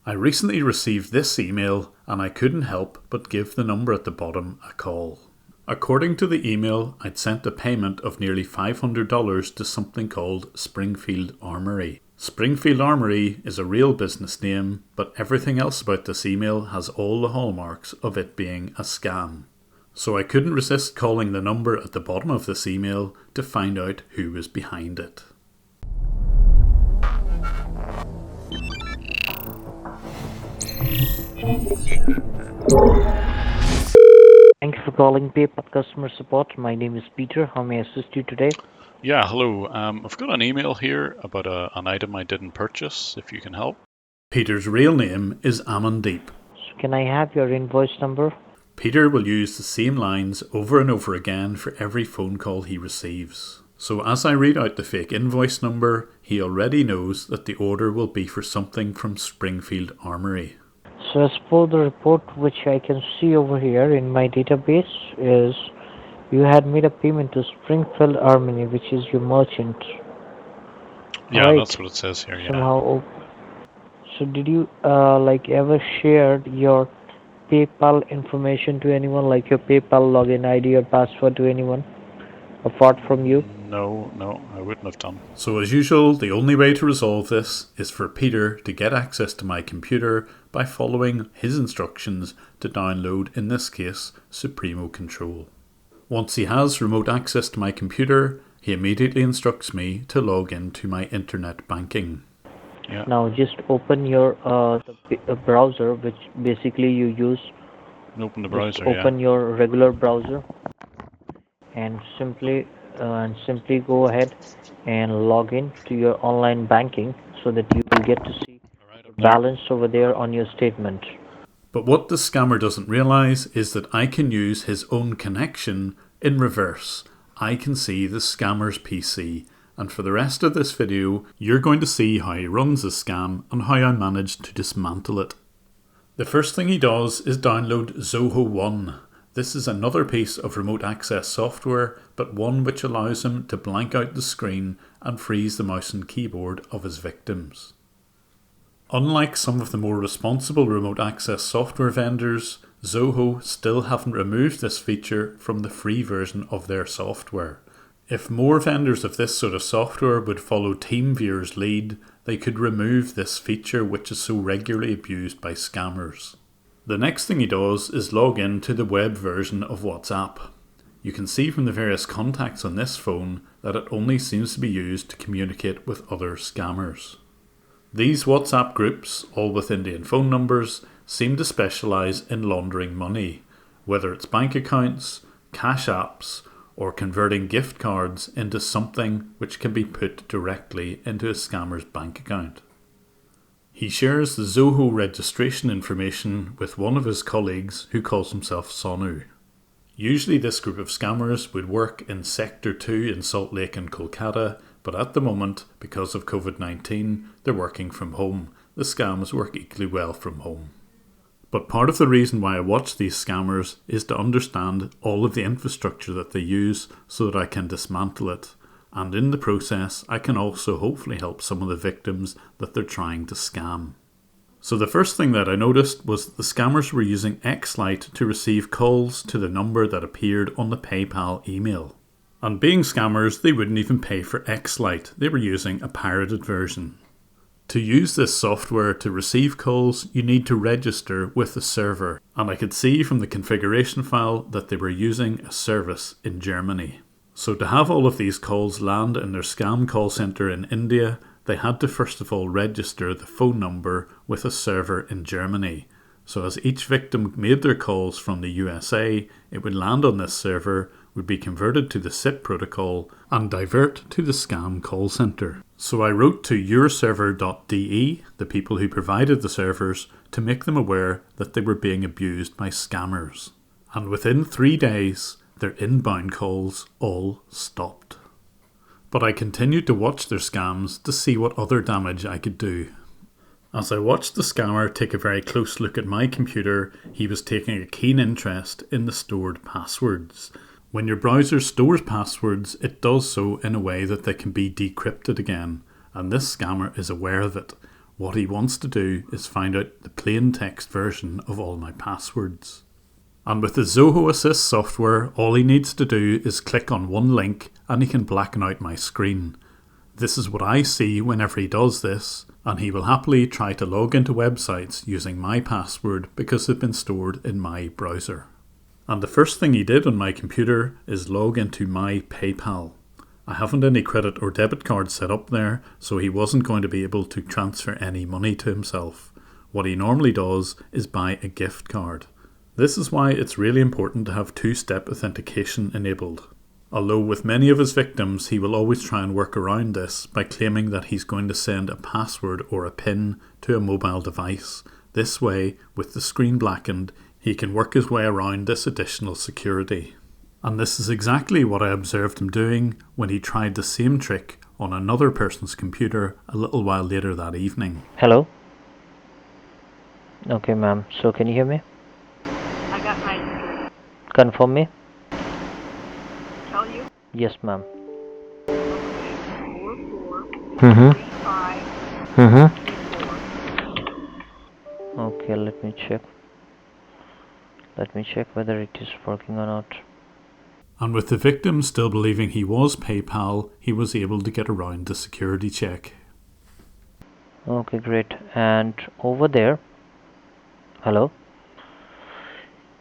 I recently received this email and I couldn't help but give the number at the bottom a call. According to the email, I'd sent a payment of nearly $500 to something called Springfield Armory. Springfield Armory is a real business name, but everything else about this email has all the hallmarks of it being a scam. So I couldn't resist calling the number at the bottom of this email to find out who was behind it. Thank you for calling PayPal customer support. My name is Peter. How may I assist you today? Yeah, hello. I've got an email here about an item I didn't purchase, if you can help. Peter's real name is Amandeep. So can I have your invoice number? Peter will use the same lines over and over again for every phone call he receives. So as I read out the fake invoice number, he already knows that the order will be for something from Springfield Armory. So as per the report which I can see over here in my database is you had made a payment to Springfield Armory, which is your merchant. Yeah, Right. That's what it says here, yeah. Somehow. So did you ever shared your PayPal information to anyone, like your PayPal login ID or password to anyone apart from you? No, I wouldn't have done. So as usual, the only way to resolve this is for Peter to get access to my computer by following his instructions to download, in this case, Supremo Control. Once he has remote access to my computer, he immediately instructs me to log into my internet banking. Yeah. Now just open your browser, which basically you use. Open the browser, Just open your regular browser and simply go ahead and log in to your online banking so that you will get to see the balance over there on your statement. But what the scammer doesn't realise is that I can use his own connection in reverse. I can see the scammer's PC, and for the rest of this video you're going to see how he runs the scam and how I managed to dismantle it. The first thing he does is download Zoho One. This is another piece of remote access software, but one which allows him to blank out the screen and freeze the mouse and keyboard of his victims. Unlike some of the more responsible remote access software vendors, Zoho still haven't removed this feature from the free version of their software. If more vendors of this sort of software would follow TeamViewer's lead, they could remove this feature which is so regularly abused by scammers. The next thing he does is log in to the web version of WhatsApp. You can see from the various contacts on this phone that it only seems to be used to communicate with other scammers. These WhatsApp groups, all with Indian phone numbers, seem to specialise in laundering money, whether it's bank accounts, cash apps, or converting gift cards into something which can be put directly into a scammer's bank account. He shares the Zoho registration information with one of his colleagues who calls himself Sonu. Usually this group of scammers would work in Sector 2 in Salt Lake and Kolkata, but at the moment, because of COVID-19, they're working from home. The scams work equally well from home. But part of the reason why I watch these scammers is to understand all of the infrastructure that they use so that I can dismantle it. And in the process, I can also hopefully help some of the victims that they're trying to scam. So the first thing that I noticed was that the scammers were using Xlite to receive calls to the number that appeared on the PayPal email. And being scammers, they wouldn't even pay for Xlite. They were using a pirated version. To use this software to receive calls, you need to register with the server. And I could see from the configuration file that they were using a service in Germany. So to have all of these calls land in their scam call centre in India, they had to first of all register the phone number with a server in Germany. So as each victim made their calls from the USA, it would land on this server, would be converted to the SIP protocol and divert to the scam call centre. So I wrote to yourserver.de, the people who provided the servers, to make them aware that they were being abused by scammers. And within 3 days, their inbound calls all stopped. But I continued to watch their scams to see what other damage I could do. As I watched the scammer take a very close look at my computer, he was taking a keen interest in the stored passwords. When your browser stores passwords, it does so in a way that they can be decrypted again, and this scammer is aware of it. What he wants to do is find out the plain text version of all my passwords. And with the Zoho Assist software, all he needs to do is click on one link and he can blacken out my screen. This is what I see whenever he does this, and he will happily try to log into websites using my password because they've been stored in my browser. And the first thing he did on my computer is log into my PayPal. I haven't any credit or debit card set up there, so he wasn't going to be able to transfer any money to himself. What he normally does is buy a gift card. This is why it's really important to have two-step authentication enabled. Although with many of his victims, he will always try and work around this by claiming that he's going to send a password or a PIN to a mobile device. This way, with the screen blackened, he can work his way around this additional security. And this is exactly what I observed him doing when he tried the same trick on another person's computer a little while later that evening. Hello? Okay, ma'am. So can you hear me? I got my security. Confirm me? Tell you? Yes, ma'am. Okay. 44 Mm-hmm. 35 Mm-hmm. 34. Okay, let me check. Let me check whether it is working or not. And with the victim still believing he was PayPal, he was able to get around the security check. Okay, great. And over there, hello?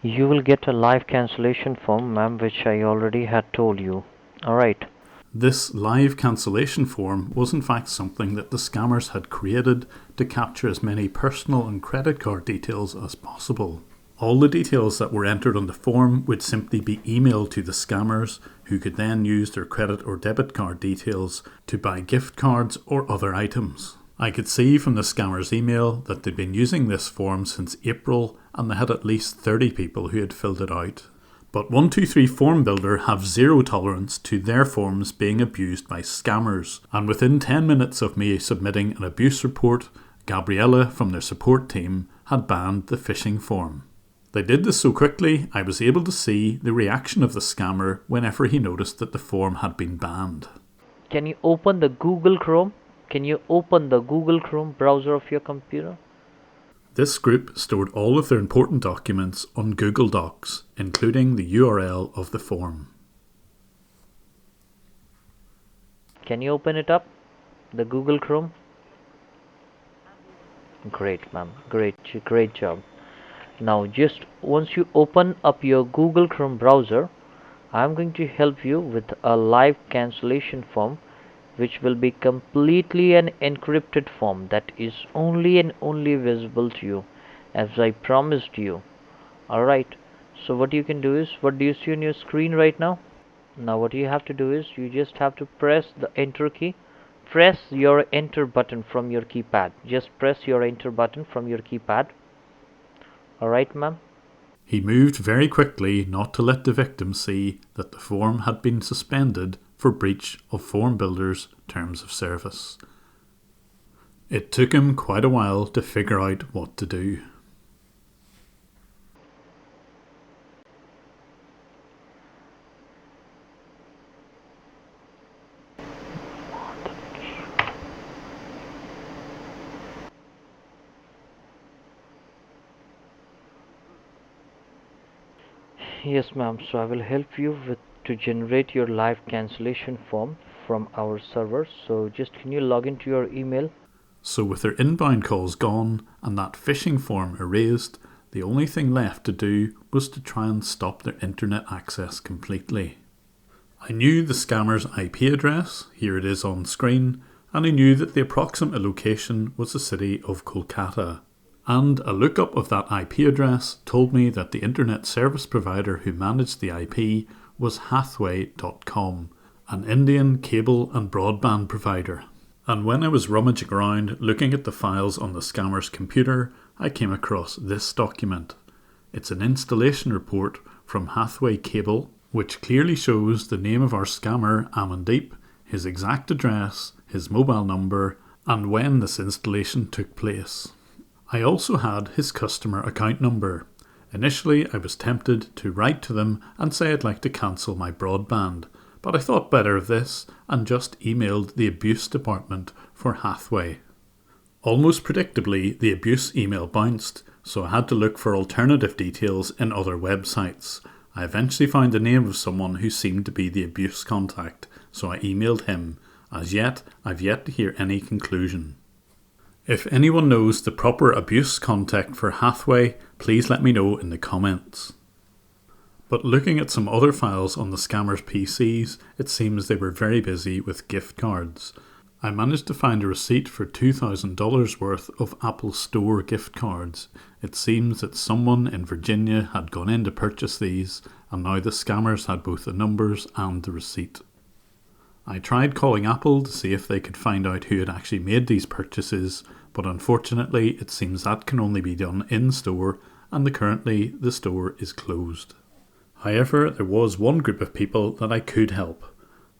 You will get a live cancellation form, ma'am, which I already had told you. Alright. This live cancellation form was in fact something that the scammers had created to capture as many personal and credit card details as possible. All the details that were entered on the form would simply be emailed to the scammers, who could then use their credit or debit card details to buy gift cards or other items. I could see from the scammers' email that they'd been using this form since April, and they had at least 30 people who had filled it out. But 123 Form Builder have zero tolerance to their forms being abused by scammers, and within 10 minutes of me submitting an abuse report, Gabriella from their support team had banned the phishing form. They did this so quickly, I was able to see the reaction of the scammer whenever he noticed that the form had been banned. Can you open the Google Chrome? Can you open the Google Chrome browser of your computer? This group stored all of their important documents on Google Docs, including the URL of the form. Can you open it up? The Google Chrome? Great, ma'am. Great job. Now just once you open up your Google Chrome browser, I'm going to help you with a live cancellation form, which will be completely an encrypted form that is only and only visible to you, as I promised you. Alright, so what you can do is, what do you see on your screen right now? Now what you have to do is, you just have to press the enter key. Press your enter button from your keypad. Just press your enter button from your keypad. Alright, ma'am? He moved very quickly not to let the victim see that the form had been suspended for breach of Form Builder's terms of service. It took him quite a while to figure out what to do. Yes, ma'am. So I will help you to generate your live cancellation form from our server. So just can you log into your email? So with their inbound calls gone and that phishing form erased, the only thing left to do was to try and stop their internet access completely. I knew the scammer's IP address, here it is on screen, and I knew that the approximate location was the city of Kolkata. And a lookup of that IP address told me that the internet service provider who managed the IP was Hathway.com, an Indian cable and broadband provider. And when I was rummaging around looking at the files on the scammer's computer, I came across this document. It's an installation report from Hathway Cable, which clearly shows the name of our scammer, Amandeep, his exact address, his mobile number, and when this installation took place. I also had his customer account number. Initially, I was tempted to write to them and say I'd like to cancel my broadband, but I thought better of this and just emailed the abuse department for Hathway. Almost predictably, the abuse email bounced, so I had to look for alternative details in other websites. I eventually found the name of someone who seemed to be the abuse contact, so I emailed him. As yet, I've yet to hear any conclusion. If anyone knows the proper abuse contact for Hathaway, please let me know in the comments. But looking at some other files on the scammers' PCs, it seems they were very busy with gift cards. I managed to find a receipt for $2,000 worth of Apple Store gift cards. It seems that someone in Virginia had gone in to purchase these, and now the scammers had both the numbers and the receipt. I tried calling Apple to see if they could find out who had actually made these purchases, but unfortunately it seems that can only be done in store, and currently the store is closed. However, there was one group of people that I could help.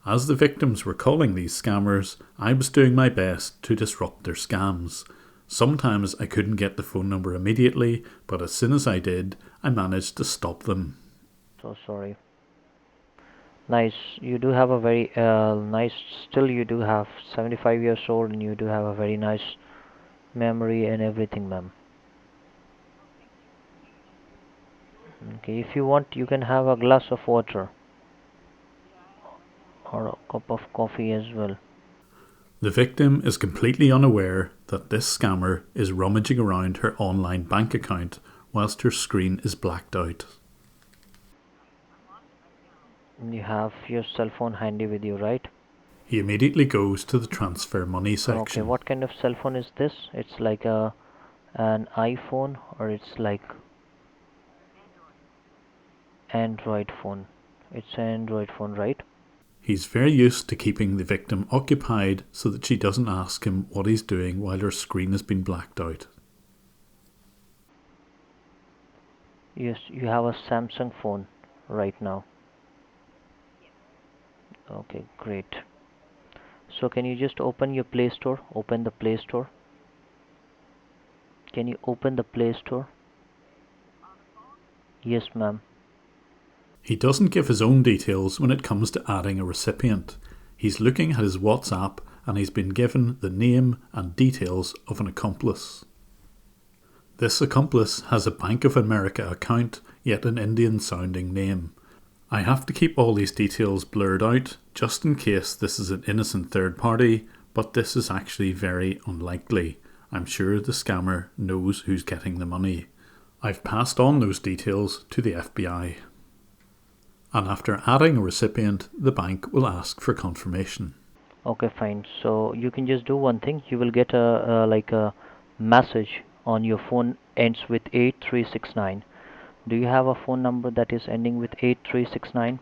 As the victims were calling these scammers, I was doing my best to disrupt their scams. Sometimes I couldn't get the phone number immediately, but as soon as I did, I managed to stop them. So sorry. Nice. You do have a very nice, still you do have 75 years old and you do have a very nice memory and everything, ma'am. Okay, if you want, you can have a glass of water or a cup of coffee as well. The victim is completely unaware that this scammer is rummaging around her online bank account whilst her screen is blacked out. You have your cell phone handy with you, right? He immediately goes to the transfer money section. Okay, what kind of cell phone is this? It's like an iPhone or it's like Android phone? It's an Android phone, right? He's very used to keeping the victim occupied so that she doesn't ask him what he's doing while her screen has been blacked out. Yes, you have a Samsung phone right now. Okay, great. So can you just open your Play Store? Open the Play Store. Can you open the Play Store? Yes, ma'am. He doesn't give his own details when it comes to adding a recipient. He's looking at his WhatsApp and he's been given the name and details of an accomplice. This accomplice has a Bank of America account, yet an Indian sounding name. I have to keep all these details blurred out just in case this is an innocent third party, but this is actually very unlikely. I'm sure the scammer knows who's getting the money. I've passed on those details to the FBI. And after adding a recipient, the bank will ask for confirmation. Okay, fine. So you can just do one thing. You will get a message on your phone ends with 8369. Do you have a phone number that is ending with 8369?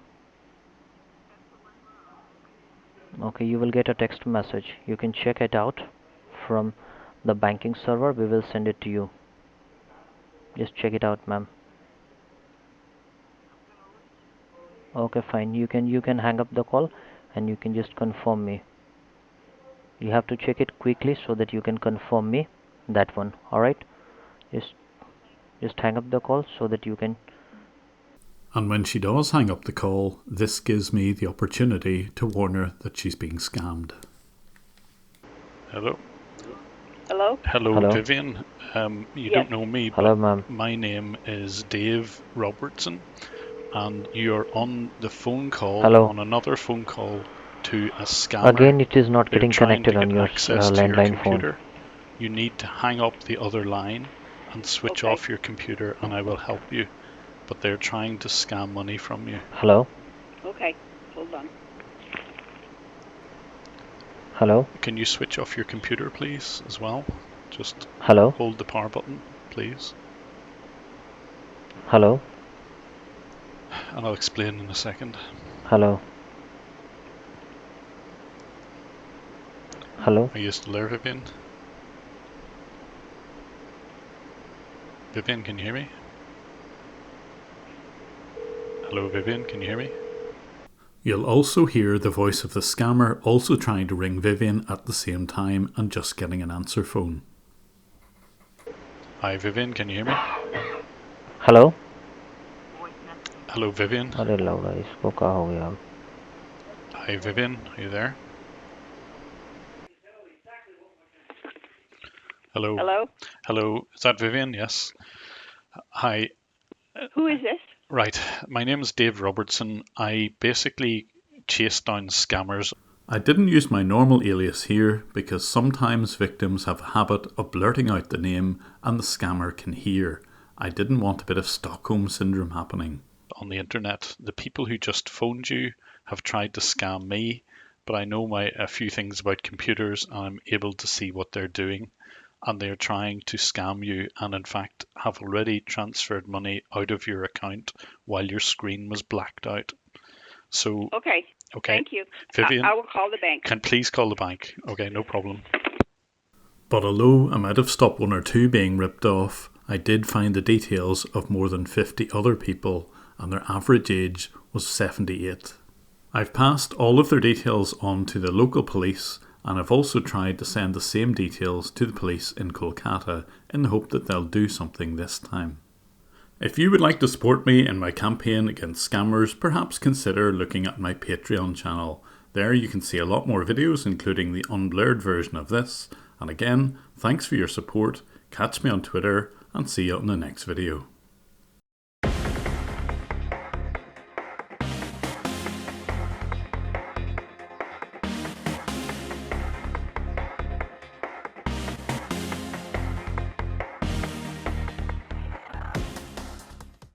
Okay, you will get a text message. You can check it out from the banking server. We will send it to you. Just check it out, ma'am. Okay, fine. You can hang up the call and you can just confirm me. You have to check it quickly so that you can confirm me that one. Alright? Just hang up the call so that you can. And when she does hang up the call, this gives me the opportunity to warn her that she's being scammed. Hello. Hello? Hello. Vivian. You Yes. don't know me, Hello, but ma'am. my name is Dave Robertson, and you're on the phone call, Hello. on another phone call to a scammer. Again, it is not They're getting trying connected to on get your access to your landline phone. computer. You need to hang up the other line and switch Okay. off your computer, and I will help you. But they're trying to scam money from you. Hello? Okay, hold on. Hello? Can you switch off your computer, please, as well? Just Hello? hold the power button, please. Hello? And I'll explain in a second. Hello? Hello? Are you still there, Vivian? Vivian, can you hear me? Hello, Vivian, can you hear me? You'll also hear the voice of the scammer also trying to ring Vivian at the same time and just getting an answer phone. Hi, Vivian, can you hear me? Hello? Hello, Vivian. अरे लौड़ा इसको क्या हो गया? Hi, Vivian, are you there? Hello. Hello? Hello. Is that Vivian? Yes. Hi. Who is this? Right. My name is Dave Robertson. I basically chase down scammers. I didn't use my normal alias here because sometimes victims have a habit of blurting out the name and the scammer can hear. I didn't want a bit of Stockholm Syndrome happening. On the internet, the people who just phoned you have tried to scam me, but I know a few things about computers and I'm able to see what they're doing. And they're trying to scam you and in fact have already transferred money out of your account while your screen was blacked out. So, Okay. okay. Thank you. Vivian, I will call the bank. can please call the bank. Okay, no problem. But although I might have stopped 1 or 2 being ripped off, I did find the details of more than 50 other people and their average age was 78. I've passed all of their details on to the local police and I've also tried to send the same details to the police in Kolkata in the hope that they'll do something this time. If you would like to support me in my campaign against scammers, perhaps consider looking at my Patreon channel. There you can see a lot more videos, including the unblurred version of this. And again, thanks for your support, catch me on Twitter, and see you on the next video.